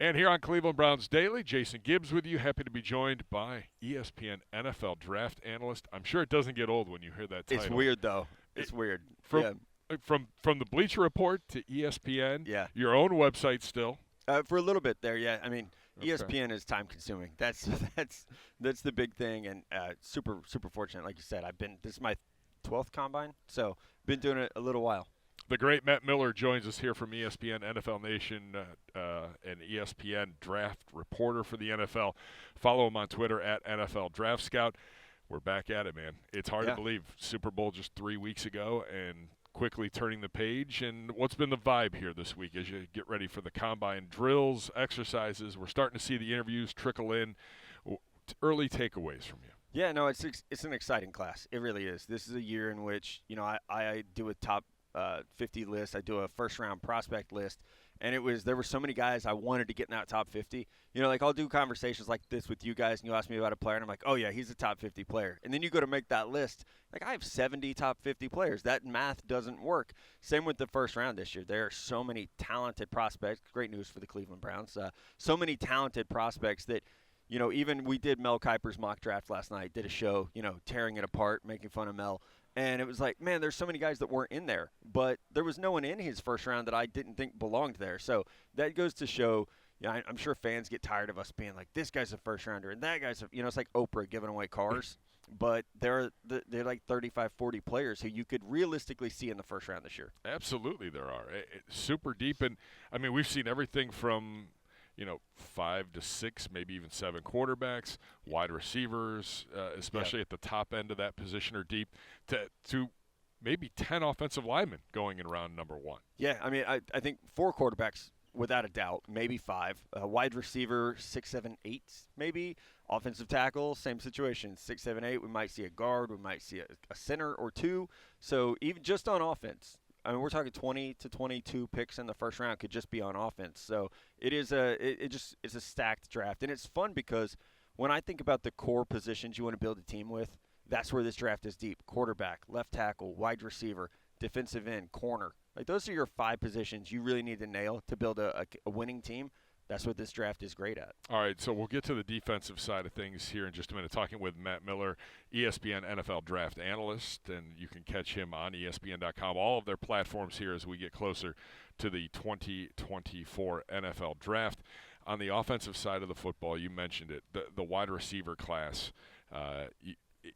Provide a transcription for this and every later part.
And here on Cleveland Browns Daily, Jason Gibbs with you. Happy to be joined by ESPN NFL Draft Analyst. I'm sure it doesn't get old when you hear that title. It's weird, though. It's weird. From, from the Bleacher Report to ESPN, Yeah. your own website still. For a little bit there, yeah. I mean, Okay. ESPN is time consuming. That's the big thing, and super fortunate. Like you said, this is my 12th combine, so been doing it a little while. The great Matt Miller joins us here from ESPN, NFL Nation, and ESPN Draft Reporter for the NFL. Follow him on Twitter at NFL Draft Scout. We're back at it, man. It's hard to believe. Super Bowl just 3 weeks ago, and quickly turning the page. And what's been the vibe here this week as you get ready for the combine drills, exercises? We're starting to see the interviews trickle in. Early takeaways from you. Yeah, no, it's an exciting class. It really is. This is a year in which, I do a top 50 list. I do a first-round prospect list. And there were so many guys I wanted to get in that top 50. I'll do conversations like this with you guys, and you ask me about a player, and I'm like, oh, yeah, he's a top 50 player. And then you go to make that list. Like, I have 70 top 50 players. That math doesn't work. Same with the first round this year. There are so many talented prospects. Great news for the Cleveland Browns. So many talented prospects that, even we did Mel Kiper's mock draft last night, did a show, tearing it apart, making fun of Mel. And it was like, man, there's so many guys that weren't in there. But there was no one in his first round that I didn't think belonged there. So that goes to show, I'm sure fans get tired of us being like, this guy's a first rounder and that guy's it's like Oprah giving away cars. But they're like 35, 40 players who you could realistically see in the first round this year. Absolutely there are. It's super deep. And, I mean, we've seen everything from – 5 to 6, maybe even 7 quarterbacks, wide receivers, especially at the top end of that position or deep, to maybe 10 offensive linemen going in round number 1. Yeah, I mean, I think 4 quarterbacks without a doubt, maybe 5. Wide receiver, 6, 7, 8, maybe. Offensive tackle, same situation, 6, 7, 8. We might see a guard. We might see a center or 2. So even just on offense, I mean, we're talking 20 to 22 picks in the first round could just be on offense. So it's a stacked draft. And it's fun because when I think about the core positions you want to build a team with, that's where this draft is deep. Quarterback, left tackle, wide receiver, defensive end, corner. Like those are your 5 positions you really need to nail to build a winning team. That's what this draft is great at. All right, so we'll get to the defensive side of things here in just a minute, talking with Matt Miller, ESPN NFL Draft Analyst, and you can catch him on ESPN.com, all of their platforms here as we get closer to the 2024 NFL Draft. On the offensive side of the football, you mentioned it, the wide receiver class.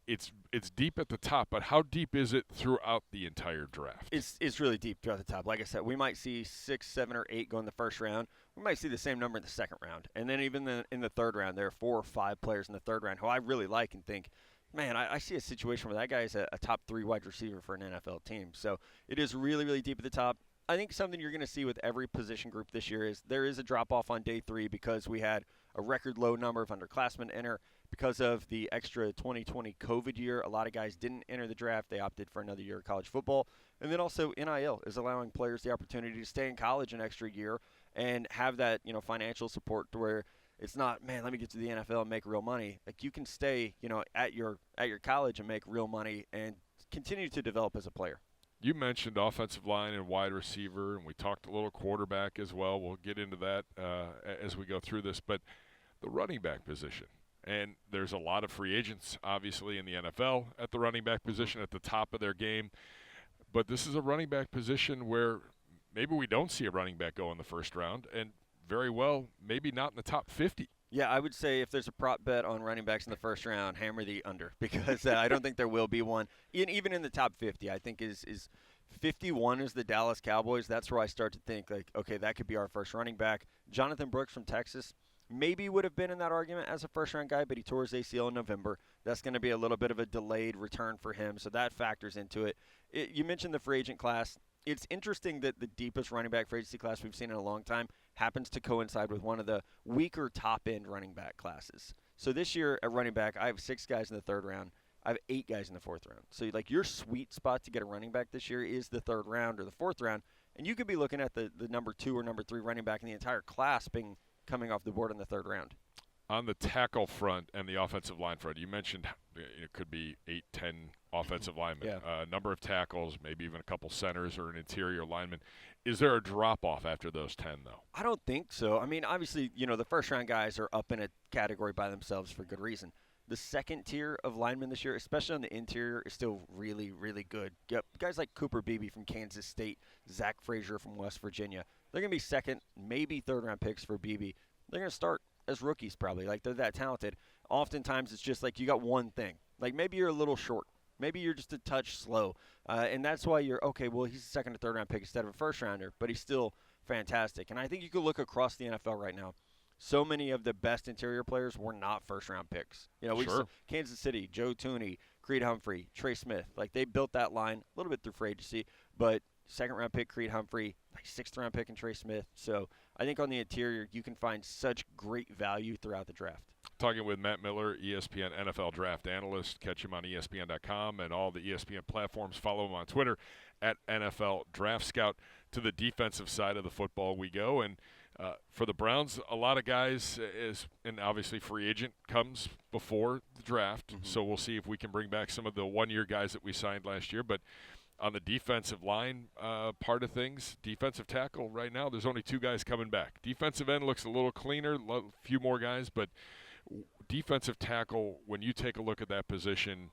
It's deep at the top, but how deep is it throughout the entire draft? It's really deep throughout the top. Like I said, we might see 6, 7, or 8 go in the first round. We might see the same number in the second round. And then even in the third round, there are 4 or 5 players in the third round who I really like and think, man, I see a situation where that guy is a top 3 wide receiver for an NFL team. So it is really, really deep at the top. I think something you're going to see with every position group this year is there is a drop-off on day 3 because we had a record low number of underclassmen enter. Because of the extra 2020 COVID year, a lot of guys didn't enter the draft. They opted for another year of college football. And then also NIL is allowing players the opportunity to stay in college an extra year and have that, financial support to where it's not, man, let me get to the NFL and make real money. Like you can stay, at your college and make real money and continue to develop as a player. You mentioned offensive line and wide receiver, and we talked a little quarterback as well. We'll get into that as we go through this. But the running back position. And there's a lot of free agents, obviously, in the NFL at the running back position at the top of their game. But this is a running back position where maybe we don't see a running back go in the first round, and very well maybe not in the top 50. Yeah, I would say if there's a prop bet on running backs in the first round, hammer the under because I don't think there will be one. Even in the top 50, I think is 51 is the Dallas Cowboys. That's where I start to think, like, okay, that could be our first running back. Jonathan Brooks from Texas maybe would have been in that argument as a first-round guy, but he tore his ACL in November. That's going to be a little bit of a delayed return for him, so that factors into it. You mentioned the free agent class. It's interesting that the deepest running back free agency class we've seen in a long time happens to coincide with one of the weaker top-end running back classes. So this year at running back, I have 6 guys in the third round. I have 8 guys in the fourth round. So, like, your sweet spot to get a running back this year is the third round or the fourth round, and you could be looking at the number 2 or number 3 running back in the entire class being coming off the board in the third round. On the tackle front and the offensive line front, you mentioned it could be 8, 10 offensive linemen, number of tackles, maybe even a couple centers or an interior lineman. Is there a drop-off after those 10, though? I don't think so. I mean, obviously, the first-round guys are up in a category by themselves for good reason. The second tier of linemen this year, especially on the interior, is still really, really good. Yep, guys like Cooper Beebe from Kansas State, Zach Frazier from West Virginia, they're going to be second, maybe third-round picks for Beebe. They're going to start as rookies probably. Like, they're that talented. Oftentimes, it's just like you got one thing. Like, maybe you're a little short. Maybe you're just a touch slow. And that's why you're, okay, well, he's a second or third-round pick instead of a first-rounder, but he's still fantastic. And I think you could look across the NFL right now. So many of the best interior players were not first-round picks. We Sure. Kansas City, Joe Tooney, Creed Humphrey, Trey Smith. Like, they built that line a little bit through free agency, but second-round pick Creed Humphrey, like sixth-round pick in Trey Smith. So I think on the interior, you can find such great value throughout the draft. Talking with Matt Miller, ESPN NFL Draft Analyst. Catch him on ESPN.com and all the ESPN platforms. Follow him on Twitter at NFL Draft Scout. To the defensive side of the football we go. And for the Browns, a lot of guys, and obviously free agent comes before the draft. Mm-hmm. So we'll see if we can bring back some of the one-year guys that we signed last year. But on the defensive line part of things, defensive tackle right now, there's only 2 guys coming back. Defensive end looks a little cleaner, a few more guys, but defensive tackle, when you take a look at that position,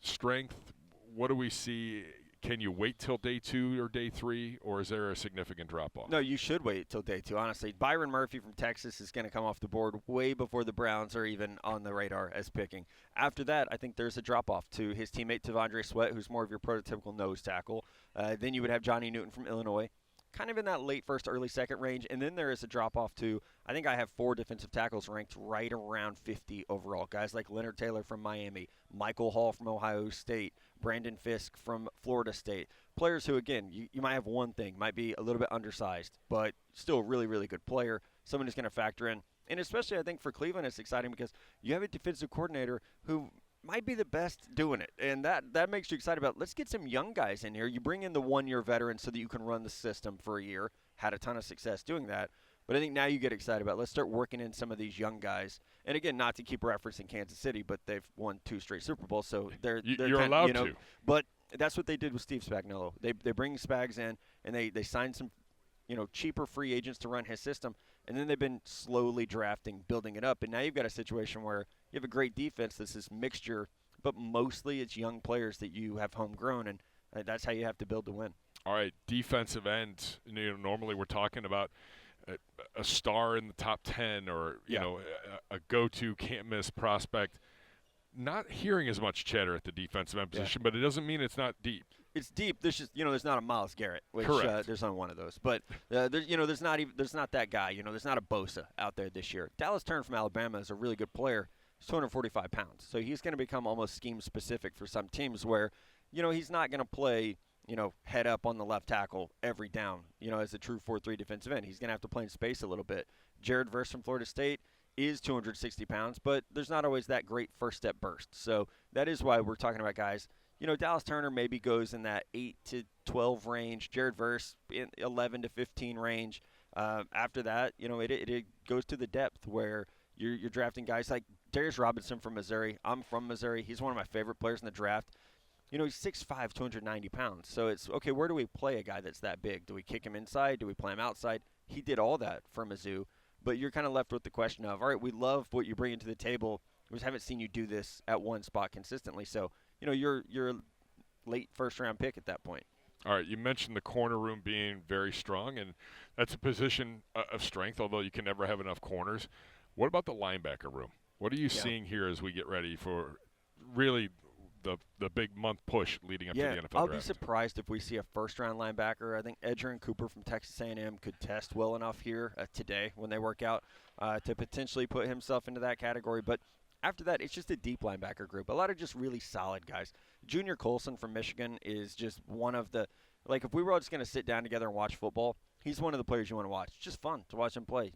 strength, what do we see? Can you wait till day 2 or day 3, or is there a significant drop-off? No, you should wait till day 2, honestly. Byron Murphy from Texas is going to come off the board way before the Browns are even on the radar as picking. After that, I think there's a drop-off to his teammate Tavondre Sweat, who's more of your prototypical nose tackle. Then you would have Johnny Newton from Illinois, kind of in that late first, early second range. And then there is a drop-off to, I think I have 4 defensive tackles ranked right around 50 overall. Guys like Leonard Taylor from Miami, Michael Hall from Ohio State, Brandon Fisk from Florida State. Players who, again, you might have one thing, might be a little bit undersized, but still a really, really good player, someone who's going to factor in. And especially, I think, for Cleveland, it's exciting because you have a defensive coordinator who might be the best doing it. And that makes you excited about, let's get some young guys in here. You bring in the one-year veterans so that you can run the system for a year. Had a ton of success doing that. But I think now you get excited about, let's start working in some of these young guys. And again, not to keep referencing Kansas City, but they've won 2 straight Super Bowls, so they're You're allowed to. But that's what they did with Steve Spagnuolo. They bring Spags in, and they signed some, cheaper free agents to run his system, and then they've been slowly drafting, building it up. And now you've got a situation where you have a great defense. This is mixture, but mostly it's young players that you have homegrown, and that's how you have to build to win. All right, defensive end. Normally we're talking about a star in the top 10 or a go-to can't-miss prospect. Not hearing as much chatter at the defensive end position, but it doesn't mean it's not deep. It's deep. There's just there's not a Myles Garrett, which Correct. There's not one of those. But there's not that guy. There's not a Bosa out there this year. Dallas Turner from Alabama is a really good player. He's 245 pounds, so he's going to become almost scheme specific for some teams where he's not going to play head up on the left tackle every down, as a true 4-3 defensive end. He's going to have to play in space a little bit. Jared Verse from Florida State is 260 pounds, but there's not always that great first step burst. So that is why we're talking about guys. Dallas Turner maybe goes in that 8 to 12 range. Jared Verse in 11 to 15 range. After that, it goes to the depth where you're drafting guys like Darius Robinson from Missouri. I'm from Missouri. He's one of my favorite players in the draft. He's 6'5", 290 pounds. So it's, okay, where do we play a guy that's that big? Do we kick him inside? Do we play him outside? He did all that for Mizzou. But you're kind of left with the question of, all right, we love what you bring into the table. We just haven't seen you do this at one spot consistently. So, you're a late first-round pick at that point. All right, you mentioned the corner room being very strong, and that's a position of strength, although you can never have enough corners. What about the linebacker room? What are you seeing here as we get ready for really the big month push leading up to the NFL I'll draft? be surprised if we see a first-round linebacker. I think Edgerrin Cooper from Texas A&M could test well enough here today when they work out to potentially put himself into that category. But after that, it's just a deep linebacker group. A lot of just really solid guys. Junior Colson from Michigan is just one of the – if we were all just going to sit down together and watch football, he's one of the players you want to watch. It's just fun to watch him play.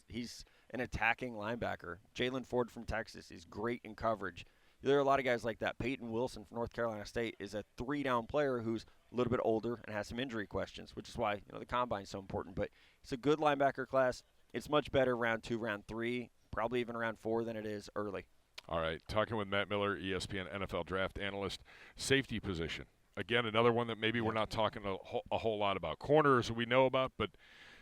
He's an attacking linebacker. Jalen Ford from Texas is great in coverage. There are a lot of guys like that. Peyton Wilson from North Carolina State is a 3-down player who's a little bit older and has some injury questions, which is why the combine is so important. But it's a good linebacker class. It's much better round 2, round 3 probably even around 4 than it is early. All right, talking with Matt Miller, ESPN NFL Draft Analyst. Safety position. Again, another one that maybe we're not talking a whole lot about. Corners we know about, but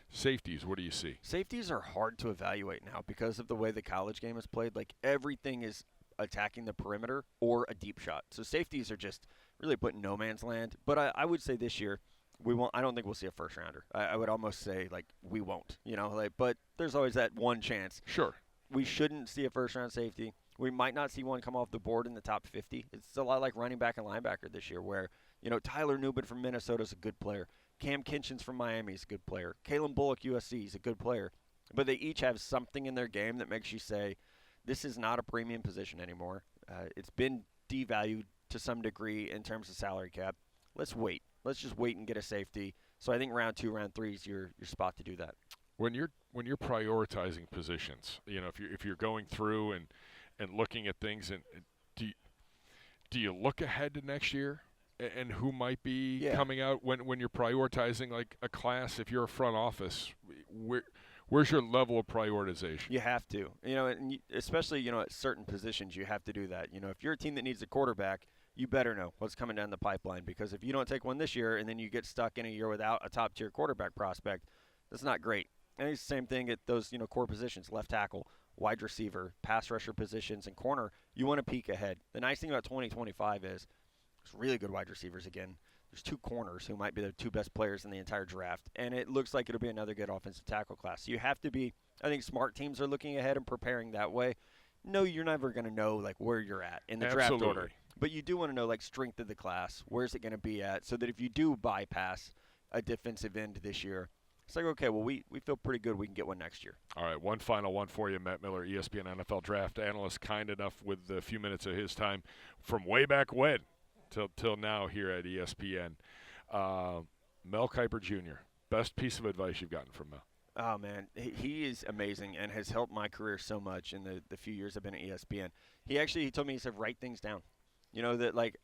safeties, what do you see? Safeties are hard to evaluate now because of the way the college game is played. Like, everything is attacking the perimeter or a deep shot. So safeties are just really put in no man's land. But I would say this year, we won't. I don't think we'll see a first rounder. I would almost say, like, we won't. But there's always that one chance. Sure. We shouldn't see a first round safety. We might not see one come off the board in the top 50. It's a lot like running back and linebacker this year, where Tyler Nubin from Minnesota is a good player. Cam Kinchens from Miami is a good player. Kalen Bullock, USC, is a good player. But they each have something in their game that makes you say, this is not a premium position anymore. It's been devalued to some degree in terms of salary cap. Let's wait. Let's just wait and get a safety. So I think round 2, round 3 is your spot to do that. When you're prioritizing positions, if you're going through and looking at things, and do you look ahead to next year and who might be coming out when you're prioritizing like a class? If you're a front office, where's your level of prioritization? You have to, and especially at certain positions, you have to do that. If you're a team that needs a quarterback, you better know what's coming down the pipeline, because if you don't take one this year and then you get stuck in a year without a top tier quarterback prospect, that's not great. And it's the same thing at those core positions: left tackle, wide receiver, pass rusher positions, and corner. You want to peek ahead. The nice thing about 2025 is there's really good wide receivers again. There's 2 corners who might be the 2 best players in the entire draft, and it looks like it'll be another good offensive tackle class. So you have to be. I think smart teams are looking ahead and preparing that way. No, you're never going to know like where you're at in the draft order, but you do want to know like strength of the class. Where's it going to be at, so that if you do bypass a defensive end this year, it's like, okay, well, we feel pretty good we can get one next year. All right, one final one for you. Matt Miller, ESPN NFL Draft Analyst, kind enough with a few minutes of his time from way back when till now here at ESPN. Mel Kiper Jr., best piece of advice you've gotten from Mel? Oh, man, he is amazing and has helped my career so much in the few years I've been at ESPN. He told me, he said, write things down. That like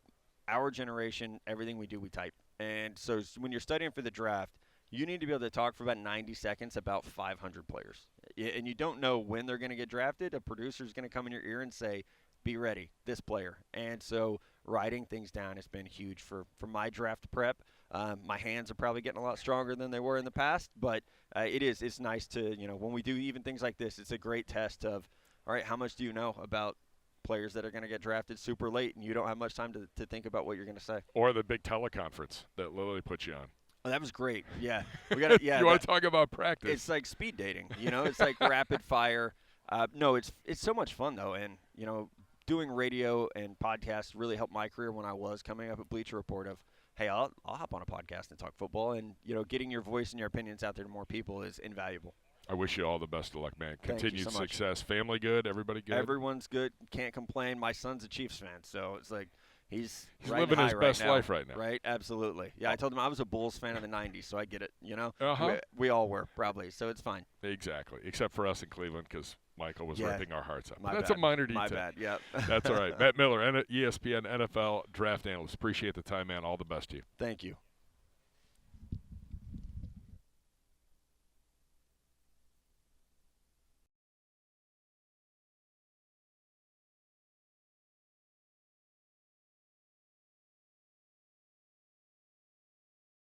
our generation, everything we do, we type. And so when you're studying for the draft, you need to be able to talk for about 90 seconds about 500 players. And you don't know when they're going to get drafted. A producer's going to come in your ear and say, be ready, this player. And so writing things down has been huge for my draft prep. My hands are probably getting a lot stronger than they were in the past, but it's nice to, when we do even things like this, it's a great test of, all right, how much do you know about players that are going to get drafted super late, and you don't have much time to think about what you're going to say. Or the big teleconference that Lily put you on. Oh, that was great. Yeah, we got. Yeah, you want to talk about practice? It's like speed dating. It's like rapid fire. No, it's so much fun though, and doing radio and podcasts really helped my career when I was coming up at Bleacher Report. Of hey, I'll hop on a podcast and talk football, and getting your voice and your opinions out there to more people is invaluable. I wish you all the best of luck, man. Continued so success. Family good? Everybody good? Everyone's good. Can't complain. My son's a Chiefs fan, so it's like he's living his best life right now. Right? Absolutely. Yeah, I told him I was a Bulls fan of the 90s, so I get it. Uh-huh. We all were, probably, so it's fine. Exactly, except for us in Cleveland, because Michael was ripping our hearts out. That's bad. a minor detail. My bad, yeah. That's all right. Matt Miller, ESPN NFL Draft Analyst. Appreciate the time, man. All the best to you. Thank you.